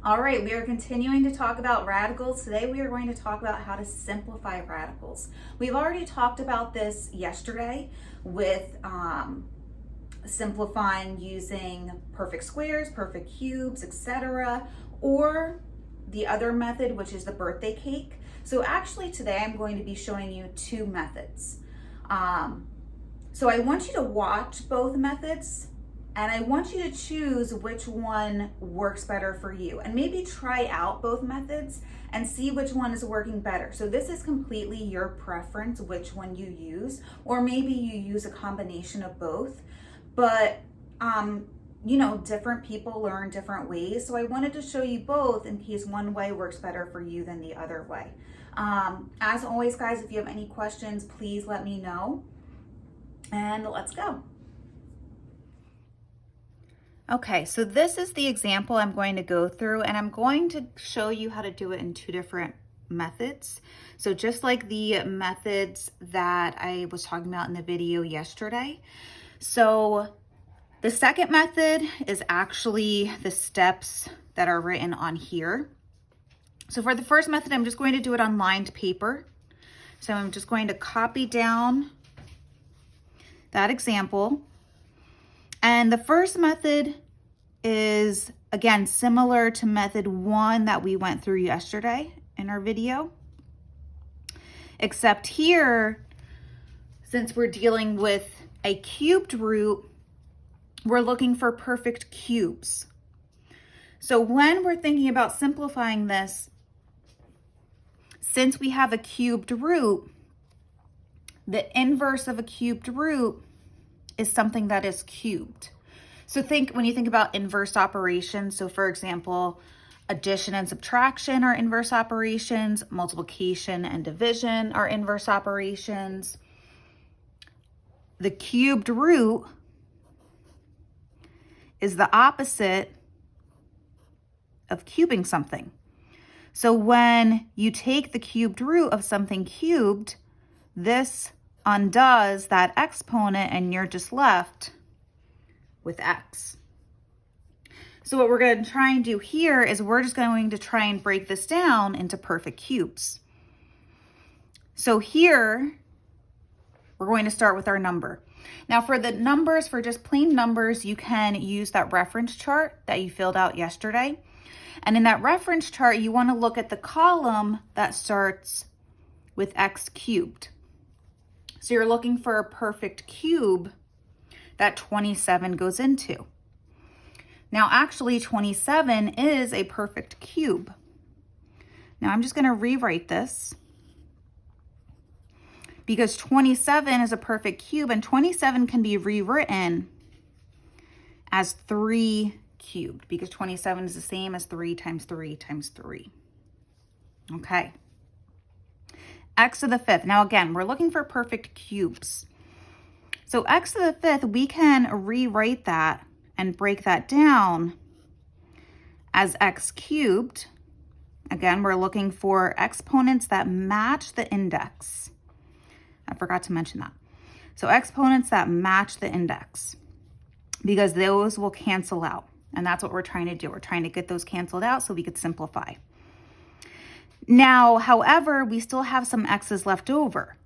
All right, we are continuing to talk about radicals. Today we are going to talk about how to simplify radicals. We've already talked about this yesterday with simplifying using perfect squares, perfect cubes, etc., or the other method, which is the birthday cake. So actually today I'm going to be showing you two methods. So I want you to watch both methods and I want you to choose which one works better for you, and maybe try out both methods and see which one is working better. So this is completely your preference, which one you use, or maybe you use a combination of both. But different people learn different ways. So I wanted to show you both in case one way works better for you than the other way. As always, guys, if you have any questions, please let me know. And let's go. Okay, so this is the example I'm going to go through, and I'm going to show you how to do it in two different methods. So just like the methods that I was talking about in the video yesterday. So the second method is actually the steps that are written on here. So for the first method, I'm just going to do it on lined paper. So I'm just going to copy down that example. And the first method is, again, similar to method one that we went through yesterday in our video. Except here, since we're dealing with a cubed root, we're looking for perfect cubes. So when we're thinking about simplifying this, since we have a cubed root, the inverse of a cubed root is something that is cubed. So when you think about inverse operations, so for example, addition and subtraction are inverse operations, multiplication and division are inverse operations. The cubed root is the opposite of cubing something. So when you take the cubed root of something cubed, this undoes that exponent and you're just left with x. So what we're going to try and do here is we're just going to try and break this down into perfect cubes. So here, we're going to start with our number. Now for the numbers, for just plain numbers, you can use that reference chart that you filled out yesterday. And in that reference chart, you want to look at the column that starts with x cubed. So you're looking for a perfect cube that 27 goes into. Now actually 27 is a perfect cube. Now I'm just going to rewrite this because 27 is a perfect cube and 27 can be rewritten as 3 cubed because 27 is the same as 3 times 3 times 3. Okay. X to the fifth. Now again, we're looking for perfect cubes. So x to the fifth, we can rewrite that and break that down as x cubed. Again, we're looking for exponents that match the index. I forgot to mention that. So exponents that match the index, because those will cancel out. And that's what we're trying to do. We're trying to get those canceled out so we could simplify. Now, however, we still have some x's left over.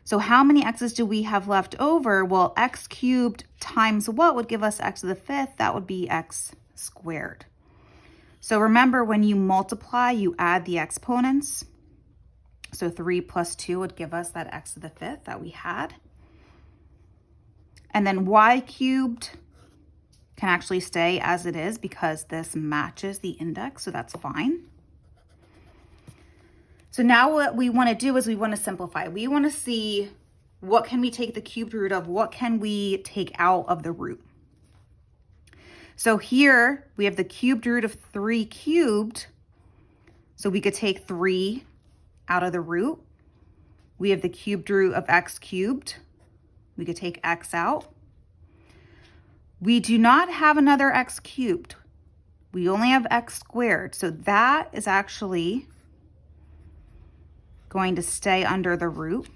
So how many x's do we have left over? Well, x cubed times what would give us x to the fifth? That would be x squared. So remember, when you multiply, you add the exponents. So 3 plus 2 would give us that x to the fifth that we had. And then y cubed can actually stay as it is because this matches the index, so that's fine. So now what we want to do is we want to simplify. We want to see what can we take the cubed root of, what can we take out of the root. So here we have the cubed root of 3 cubed. So we could take 3 out of the root. We have the cubed root of x cubed. We could take x out. We do not have another x cubed. We only have x squared. So that is actually going to stay under the root.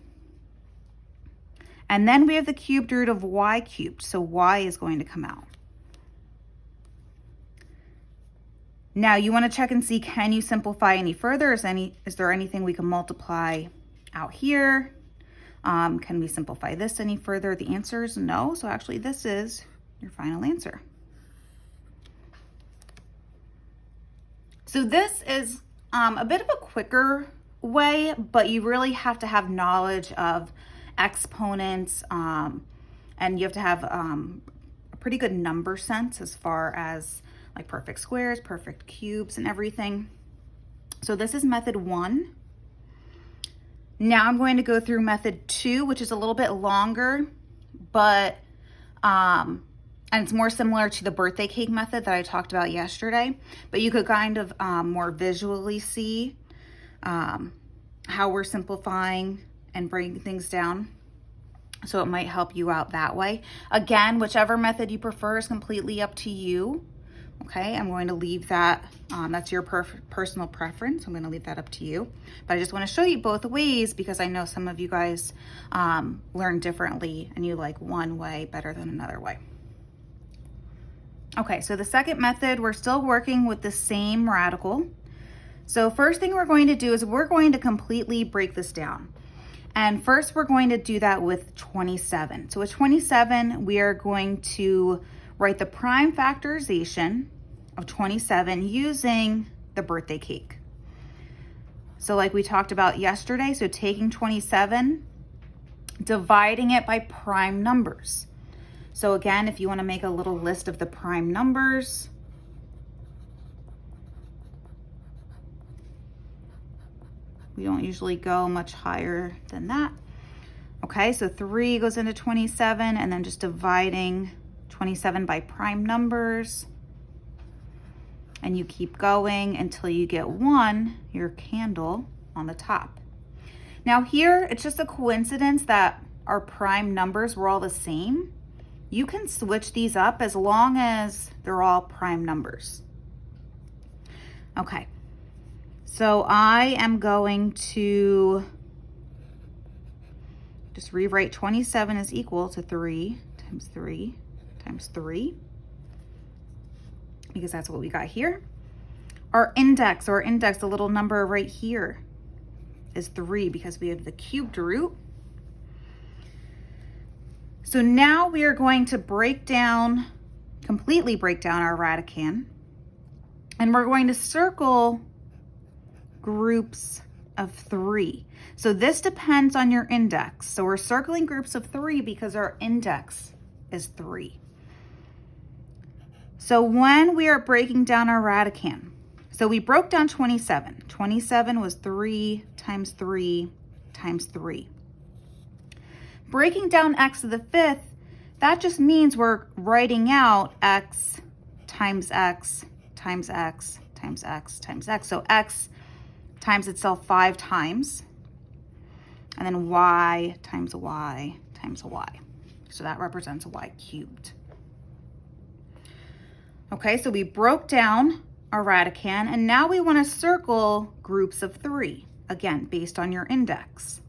And then we have the cubed root of y cubed. So y is going to come out. Now you want to check and see, can you simplify any further? Is there anything we can multiply out here? Can we simplify this any further? The answer is no. So actually this is your final answer. So this is a bit of a quicker way, but you really have to have knowledge of exponents, and you have to have a pretty good number sense as far as like perfect squares, perfect cubes, and everything. So this is method 1. Now I'm going to go through method 2, which is a little bit longer, but and it's more similar to the birthday cake method that I talked about yesterday, but you could kind of more visually see how we're simplifying and breaking things down. So it might help you out that way. Again, whichever method you prefer is completely up to you. Okay, I'm going to leave that, that's your personal preference. I'm going to leave that up to you. But I just want to show you both ways because I know some of you guys learn differently and you like one way better than another way. Okay, so the second method, we're still working with the same radical. So first thing we're going to do is we're going to completely break this down. And first we're going to do that with 27. So with 27, we are going to write the prime factorization of 27 using the birthday cake. So like we talked about yesterday, so taking 27, dividing it by prime numbers. So again, if you want to make a little list of the prime numbers, we don't usually go much higher than that. Okay, so 3 goes into 27 and then just dividing 27 by prime numbers. And you keep going until you get 1, your candle on the top. Now here, it's just a coincidence that our prime numbers were all the same. You can switch these up as long as they're all prime numbers. Okay, so I am going to just rewrite 27 is equal to 3 times 3 times 3, because that's what we got here. Our index, the little number right here, is 3 because we have the cubed root. So now we are going to completely break down our radicand, and we're going to circle groups of 3. So this depends on your index. So we're circling groups of 3 because our index is 3. So when we are breaking down our radicand, so we broke down 27. 27 was 3 times 3 times 3. Breaking down x to the 5th, that just means we're writing out x times x times x times x times x. So x times itself 5 times, and then y times a y times a y. So that represents a y cubed. Okay, so we broke down our radicand, and now we want to circle groups of 3, again, based on your index.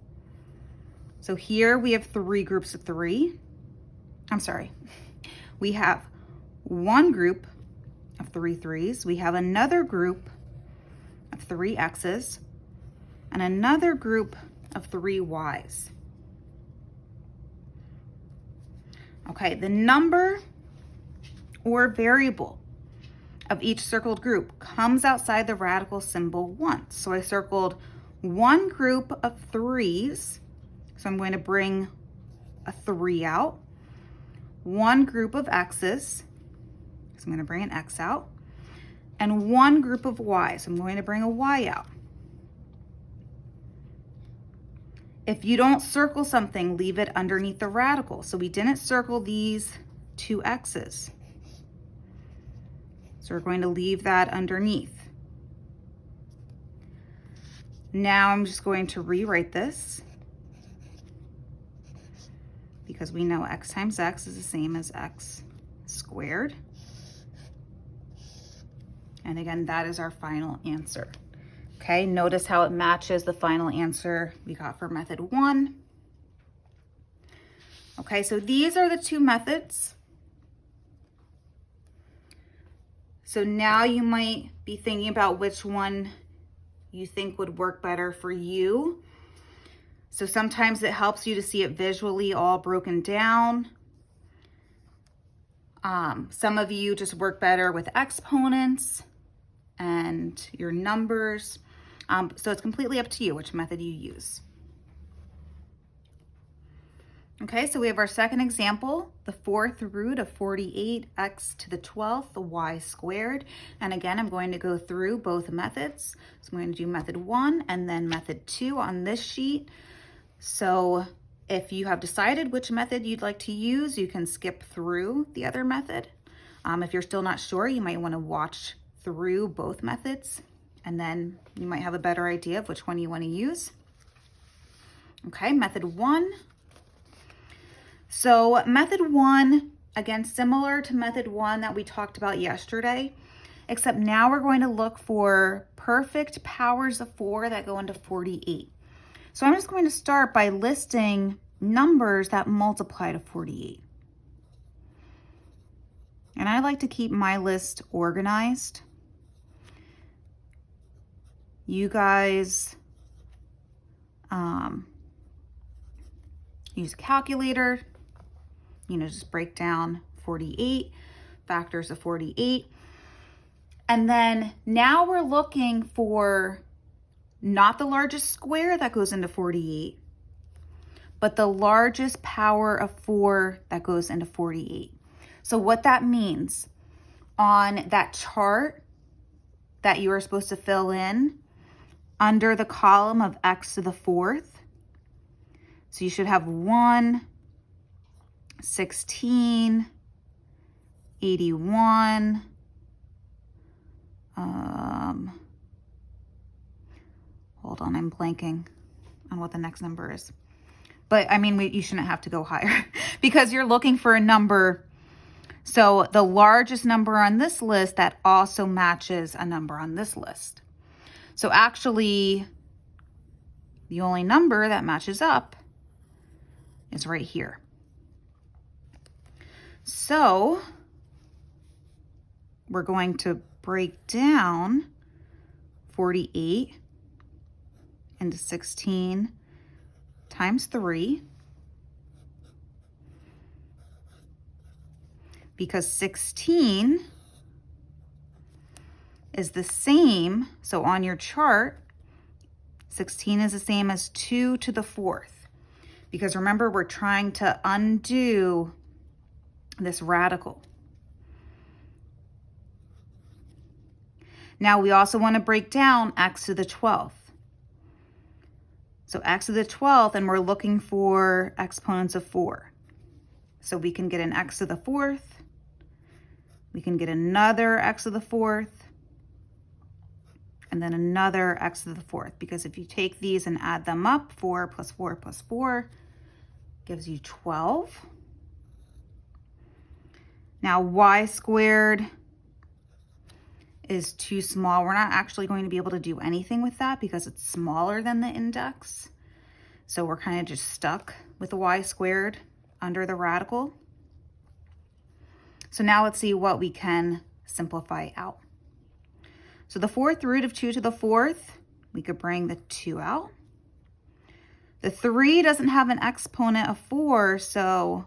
So here we have 3 groups of 3. I'm sorry. We have one group of 3 3s. We have another group of 3 x's and another group of 3 y's. Okay, the number or variable of each circled group comes outside the radical symbol once. So I circled one group of 3s. So I'm going to bring a 3 out. One group of x's. So I'm going to bring an x out. And one group of y's. So I'm going to bring a y out. If you don't circle something, leave it underneath the radical. So we didn't circle these 2 x's. So we're going to leave that underneath. Now I'm just going to rewrite this because we know x times x is the same as x squared. And again, that is our final answer. Okay, notice how it matches the final answer we got for method 1. Okay, so these are the 2 methods. So now you might be thinking about which one you think would work better for you. So sometimes it helps you to see it visually all broken down. Some of you just work better with exponents and your numbers. So it's completely up to you which method you use. Okay, so we have our second example, the fourth root of 48x to the 12th y squared. And again, I'm going to go through both methods. So I'm going to do method 1 and then method 2 on this sheet. So if you have decided which method you'd like to use, you can skip through the other method. If you're still not sure, you might want to watch through both methods, and then you might have a better idea of which one you want to use. Okay, method 1. So method 1, again, similar to method 1 that we talked about yesterday, except now we're going to look for perfect powers of 4 that go into 48. So I'm just going to start by listing numbers that multiply to 48. And I like to keep my list organized. You guys use a calculator, just break down 48, factors of 48. And then now we're looking for not the largest square that goes into 48, but the largest power of 4 that goes into 48. So what that means, on that chart that you are supposed to fill in, under the column of x to the 4th, so you should have 1, 16, 81, hold on, I'm blanking on what the next number is. But I mean, you shouldn't have to go higher because you're looking for a number. So the largest number on this list that also matches a number on this list. So actually, the only number that matches up is right here. So we're going to break down 48 into 16 times 3, because 16 is the same, so on your chart, 16 is the same as 2 to the 4th, because remember, we're trying to undo this radical. Now we also want to break down x to the 12th. So x to the 12th, and we're looking for exponents of 4. So we can get an x to the 4th. We can get another x to the 4th. And then another x to the 4th. Because if you take these and add them up, 4 plus 4 plus 4 gives you 12. Now y squared is too small. We're not actually going to be able to do anything with that because it's smaller than the index. So we're kind of just stuck with the y squared under the radical. So now let's see what we can simplify out. So the 4th root of 2 to the 4th, we could bring the 2 out. The 3 doesn't have an exponent of 4, so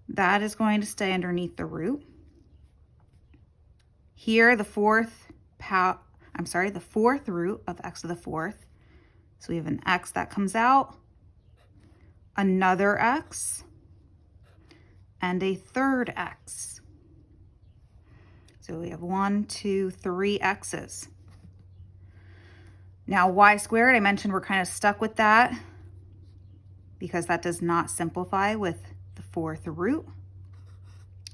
that is going to stay underneath the root. Here, the 4th root of x to the 4th. So we have an x that comes out, another x, and a third x. So we have 1, 2, 3 x's. Now y squared, I mentioned we're kind of stuck with that because that does not simplify with the 4th root.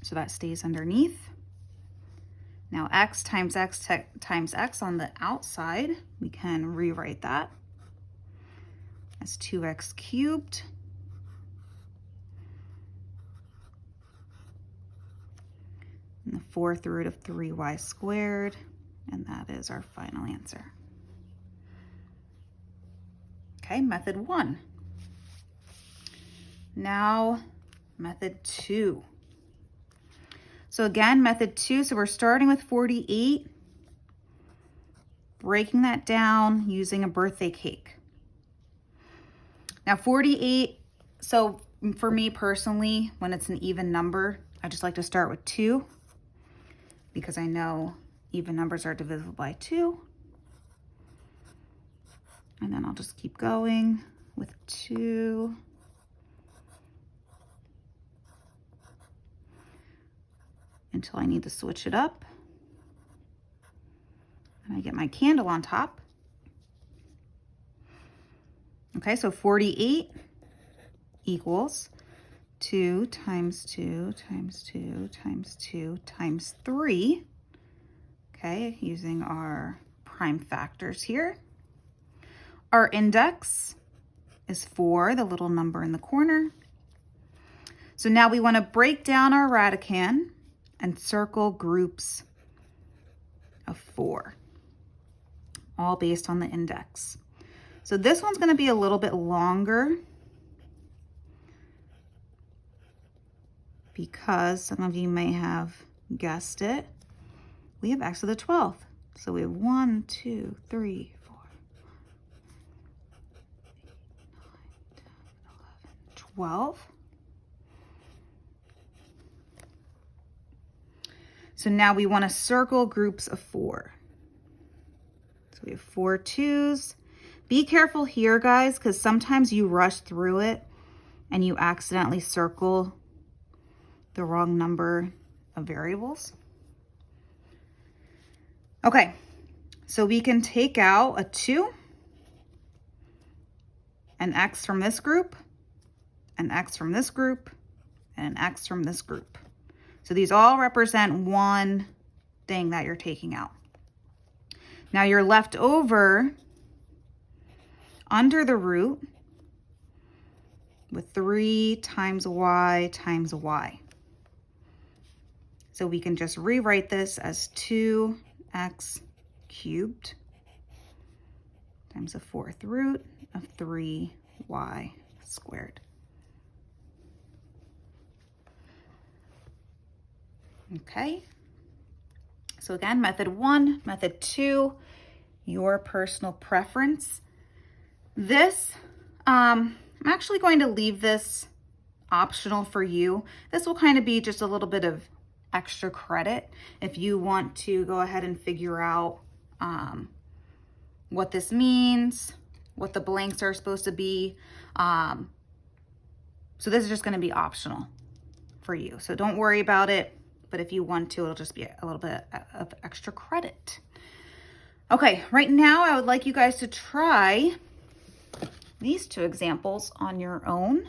So that stays underneath. Now x times x times x on the outside, we can rewrite that as 2x cubed. And the 4th root of 3y squared, and that is our final answer. Okay, method 1. Now, method 2. So again, method 2, so we're starting with 48, breaking that down using a birthday cake. Now 48, so for me personally, when it's an even number, I just like to start with 2 because I know even numbers are divisible by 2. And then I'll just keep going with 2. Until I need to switch it up. And I get my candle on top. Okay, so 48 equals 2 times 2 times 2 times 2 times 3. Okay, using our prime factors here. Our index is 4, the little number in the corner. So now we want to break down our radicand and circle groups of 4, all based on the index. So this one's going to be a little bit longer because some of you may have guessed it. We have x to the 12th. So we have 1, 2, 3, 4, 8, 9, 10, 11, 12. So now we want to circle groups of 4. So we have 4 2s. Be careful here, guys, because sometimes you rush through it and you accidentally circle the wrong number of variables. Okay, so we can take out a 2, an x from this group, an x from this group, and an x from this group. So these all represent one thing that you're taking out. Now you're left over under the root with 3 times y times y. So we can just rewrite this as 2x cubed times the 4th root of 3y squared. Okay, so again, method 1, method 2, your personal preference. This, I'm actually going to leave this optional for you. This will kind of be just a little bit of extra credit if you want to go ahead and figure out what this means, what the blanks are supposed to be. So this is just going to be optional for you. So don't worry about it. But if you want to, it'll just be a little bit of extra credit. Okay, right now I would like you guys to try these 2 examples on your own.